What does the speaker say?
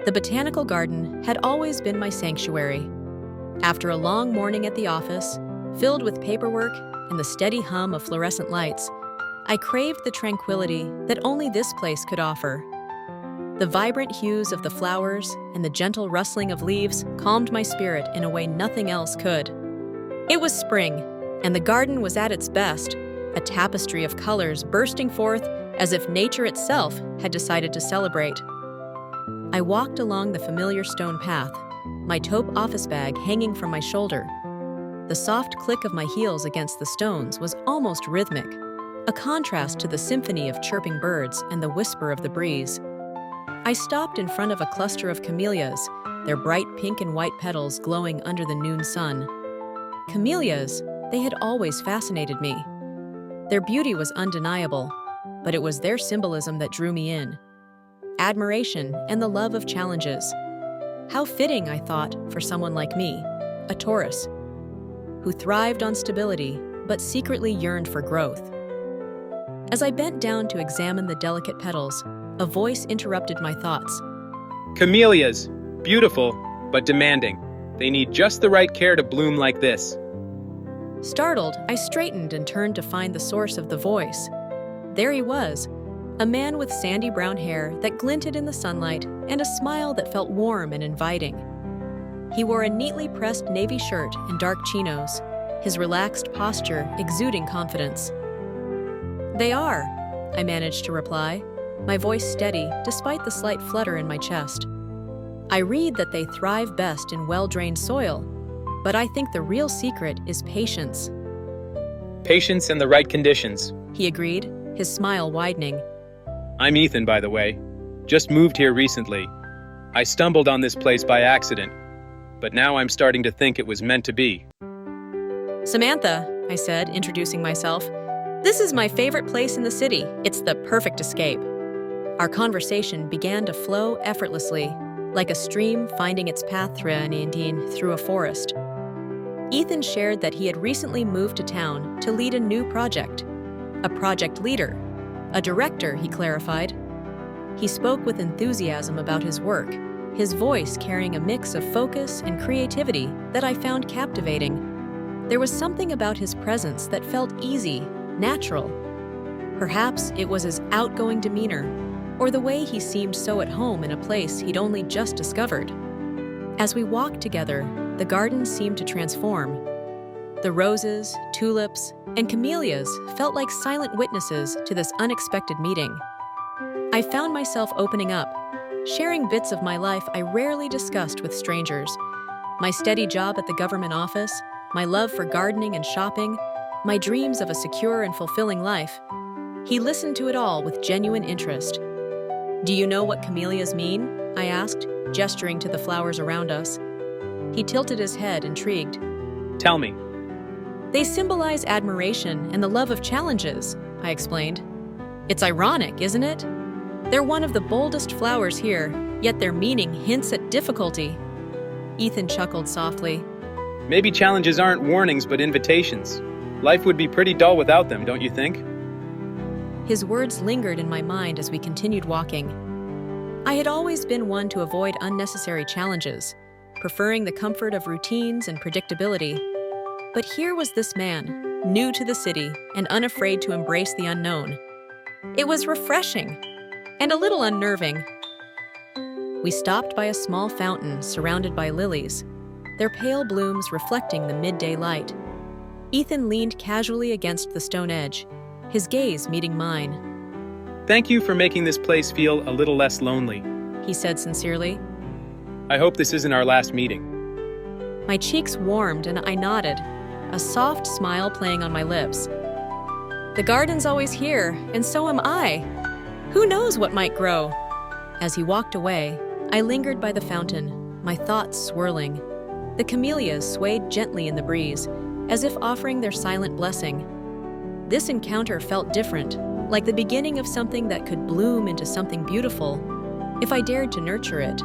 The botanical garden had always been my sanctuary. After a long morning at the office, filled with paperwork and the steady hum of fluorescent lights, I craved the tranquility that only this place could offer. The vibrant hues of the flowers and the gentle rustling of leaves calmed my spirit in a way nothing else could. It was spring, and the garden was at its best, a tapestry of colors bursting forth as if nature itself had decided to celebrate. I walked along the familiar stone path, my taupe office bag hanging from my shoulder. The soft click of my heels against the stones was almost rhythmic, a contrast to the symphony of chirping birds and the whisper of the breeze. I stopped in front of a cluster of camellias, their bright pink and white petals glowing under the noon sun. Camellias, they had always fascinated me. Their beauty was undeniable, but it was their symbolism that drew me in. Admiration and the love of challenges. How fitting, I thought, for someone like me, a Taurus, who thrived on stability but secretly yearned for growth. As I bent down to examine the delicate petals, a voice interrupted my thoughts. Camellias, beautiful, but demanding. They need just the right care to bloom like this. Startled, I straightened and turned to find the source of the voice. There he was, a man with sandy brown hair that glinted in the sunlight and a smile that felt warm and inviting. He wore a neatly pressed navy shirt and dark chinos, his relaxed posture exuding confidence. "They are," I managed to reply, my voice steady despite the slight flutter in my chest. "I read that they thrive best in well-drained soil, but I think the real secret is patience." Patience and the right conditions. He agreed, his smile widening. I'm Ethan, by the way. Just moved here recently. I stumbled on this place by accident, but now I'm starting to think it was meant to be. "Samantha," I said, introducing myself. "This is my favorite place in the city. It's the perfect escape." Our conversation began to flow effortlessly, like a stream finding its path through a forest. Ethan shared that he had recently moved to town to lead a new project. A project leader. A director, he clarified. He spoke with enthusiasm about his work, his voice carrying a mix of focus and creativity that I found captivating. There was something about his presence that felt easy, natural. Perhaps it was his outgoing demeanor, or the way he seemed so at home in a place he'd only just discovered. As we walked together, the garden seemed to transform. The roses, tulips, and camellias felt like silent witnesses to this unexpected meeting. I found myself opening up, sharing bits of my life I rarely discussed with strangers. My steady job at the government office, my love for gardening and shopping, my dreams of a secure and fulfilling life. He listened to it all with genuine interest. "Do you know what camellias mean?" I asked, gesturing to the flowers around us. He tilted his head, intrigued. Tell me. "They symbolize admiration and the love of challenges," I explained. "It's ironic, isn't it? They're one of the boldest flowers here, yet their meaning hints at difficulty." Ethan chuckled softly. Maybe challenges aren't warnings but invitations. Life would be pretty dull without them, don't you think? His words lingered in my mind as we continued walking. I had always been one to avoid unnecessary challenges, preferring the comfort of routines and predictability. But here was this man, new to the city and unafraid to embrace the unknown. It was refreshing and a little unnerving. We stopped by a small fountain surrounded by lilies, their pale blooms reflecting the midday light. Ethan leaned casually against the stone edge, his gaze meeting mine. Thank you for making this place feel a little less lonely, he said sincerely. I hope this isn't our last meeting. My cheeks warmed and I nodded, a soft smile playing on my lips. The garden's always here, and so am I. Who knows what might grow? As he walked away, I lingered by the fountain, my thoughts swirling. The camellias swayed gently in the breeze, as if offering their silent blessing. This encounter felt different, like the beginning of something that could bloom into something beautiful, if I dared to nurture it.